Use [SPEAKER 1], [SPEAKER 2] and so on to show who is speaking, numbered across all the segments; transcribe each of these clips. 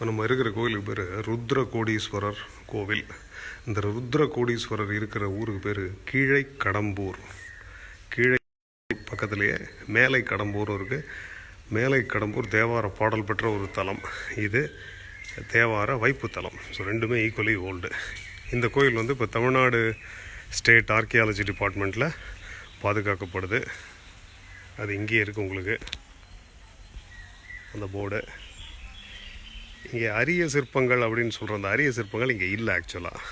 [SPEAKER 1] இப்போ நம்ம இருக்கிற கோயிலுக்கு பேர் ருத்ர கோடீஸ்வரர் கோவில். இந்த ருத்ர கோடீஸ்வரர் இருக்கிற ஊருக்கு பேர் கீழை கடம்பூர். கீழை பக்கத்துலேயே மேலை கடம்பூரும் இருக்குது. மேலை கடம்பூர் தேவார பாடல் பெற்ற ஒரு தலம். இது தேவார வைப்பு தலம். ஸோ ரெண்டுமே ஈக்குவலி ஓல்டு. இந்த கோயில் வந்து இப்போ தமிழ்நாடு ஸ்டேட் ஆர்கியாலஜி டிபார்ட்மெண்ட்டில் பாதுகாக்கப்படுது. அது இங்கேயே இருக்குது உங்களுக்கு அந்த போர்டு. இங்கே அரிய சிற்பங்கள் அப்படின்னு சொல்கிற அந்த அரிய சிற்பங்கள் இங்கே இல்லை. ஆக்சுவலாக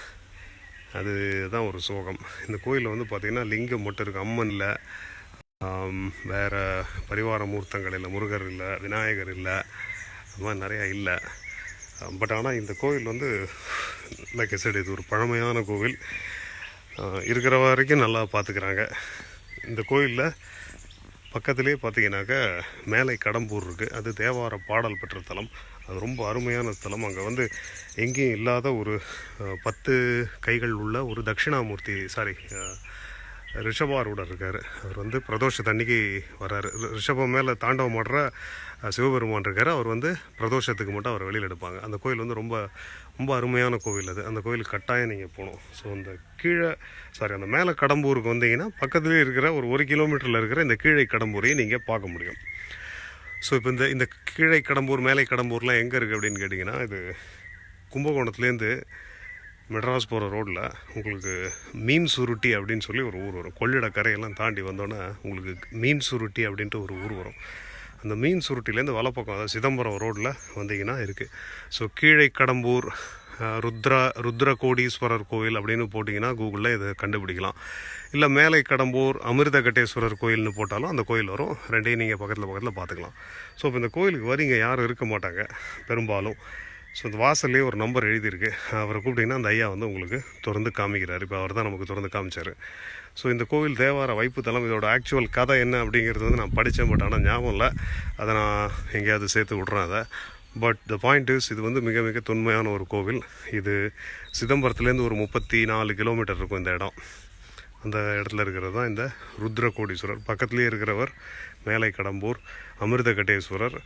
[SPEAKER 1] அதுதான் ஒரு சோகம். இந்த கோயிலில் வந்து பார்த்திங்கன்னா லிங்கம் மட்டும் இருக்குது, அம்மன் இல்லை, வேறு பரிவார மூர்த்தங்கள் இல்லை, முருகர் இல்லை, விநாயகர் இல்லை, அது மாதிரி நிறையா இல்லை. பட் ஆனால் இந்த கோவில் வந்து லைக் ஐ செட் இது ஒரு பழமையான கோவில். இருக்கிற வரைக்கும் நல்லா பார்த்துக்கிறாங்க. இந்த கோயிலில் பக்கத்துலேயே பார்த்தீங்கன்னாக்கா மேலை கடம்பூர் இருக்குது. அது தேவார பாடல் பெற்ற தலம். அது ரொம்ப அருமையான ஸ்தலம். அங்கே வந்து எங்கேயும் இல்லாத ஒரு 10 கைகள் உள்ள ஒரு தட்சிணாமூர்த்தி, ரிஷபாரூடர் இருக்கார். அவர் வந்து பிரதோஷத்தன்னைக்கு வர்றார். ரிஷபம் மேலே தாண்டவம் ஆடுற சிவபெருமான் இருக்கார். அவர் வந்து பிரதோஷத்துக்கு மட்டும் அவர் வெளியில் எடுப்பாங்க. அந்த கோயில் வந்து ரொம்ப ரொம்ப அருமையான கோவில். அது அந்த கோயிலுக்கு கட்டாயம் நீங்கள் போகணும். ஸோ அந்த அந்த மேலே கடம்பூருக்கு வந்தீங்கன்னா பக்கத்துலேயே இருக்கிற ஒரு 1 கிலோமீட்டரில் இருக்கிற இந்த கீழை கடம்பூரையும் நீங்கள் பார்க்க முடியும். ஸோ இப்போ இந்த கீழை கடம்பூர் மேலை கடம்பூர்லாம் எங்கே இருக்குது அப்படின்னு கேட்டிங்கன்னா, இது கும்பகோணத்துலேருந்து மெட்ராஸ் போகிற ரோட்டில் உங்களுக்கு மீன் சுருட்டி அப்படின்னு சொல்லி ஒரு ஊர் வரும். கொள்ளிடக்கரையெல்லாம் தாண்டி வந்தோன்னே உங்களுக்கு மீன் சுருட்டி அப்படின்ட்டு ஒரு ஊர் வரும். அந்த மீன் சுருட்டிலேருந்து வலப்பக்கம், அதாவது சிதம்பரம் ரோட்டில் வந்தீங்கன்னா இருக்குது. ஸோ கீழை கடம்பூர் ருத்ர கோடீஸ்வரர் கோயில் அப்படின்னு போட்டிங்கன்னா கூகுளில் இதை கண்டுபிடிக்கலாம். இல்லை மேலை கடம்பூர் அமிர்தகட்டேஸ்வரர் கோயில்னு போட்டாலும் அந்த கோயில் வரும். ரெண்டையும் நீங்கள் பக்கத்தில் பார்த்துக்கலாம். ஸோ இப்போ இந்த கோயிலுக்கு வரீங்க, யாரும் இருக்க மாட்டாங்க பெரும்பாலும். ஸோ இந்த வாசல்லே ஒரு நம்பர் எழுதியிருக்கு. அவரை கூப்பிட்டிங்கன்னா அந்த ஐயா வந்து உங்களுக்கு திறந்து காமிக்கிறார். இப்போ அவர் தான் நமக்கு திறந்து காமிச்சார். ஸோ இந்த கோவில் தேவார வைப்பு தலம். இதோட ஆக்சுவல் கதை என்ன அப்படிங்கிறது வந்து நான் படித்தேன், பட் ஆனால் ஞாபகம் இல்லை. அதை நான் எங்கேயாவது சேர்த்து விட்றேன் அதை. பட் த பாயிண்ட் இஸ், இது வந்து மிக மிக தொன்மையான ஒரு கோவில். இது சிதம்பரத்துலேருந்து ஒரு 34 கிலோமீட்டர் இருக்கும் இந்த இடம். அந்த இடத்துல இருக்கிறது தான் இந்த ருத்ர கோடீஸ்வரர். பக்கத்துலேயே இருக்கிறவர் மேலை கடம்பூர் அமிர்தகட்டேஸ்வரர்.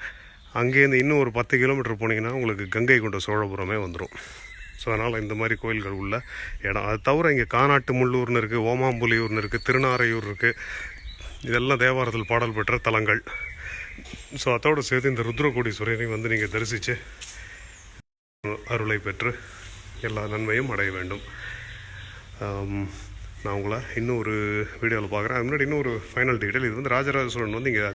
[SPEAKER 1] அங்கேருந்து இன்னும் ஒரு 10 கிலோமீட்டர் போனீங்கன்னா உங்களுக்கு கங்கை கொண்ட சோழபுரமே வந்துடும். ஸோ அதனால் இந்த மாதிரி கோயில்கள் உள்ள இடம். அது தவிர இங்கே கானாட்டு முள்ளூர்னு இருக்குது, ஓமாம்புலியூர்னு இருக்குது, திருநாரையூர் இருக்குது. இதெல்லாம் தேவாரத்தில் பாடல் பெற்ற தலங்கள். ஸோ அதோடு சேர்த்து இந்த ருத்ர கோடீஸ்வரரையும் வந்து நீங்கள் தரிசித்து அருளை பெற்று எல்லா நன்மையும் அடைய வேண்டும். நான் உங்களை இன்னும் ஒரு வீடியோவில் பார்க்குறேன். அது முன்னாடி இன்னும் ஒரு ஃபைனல் டீட்டெயில். இது வந்து ராஜராஜ சோழன் வந்து இங்கே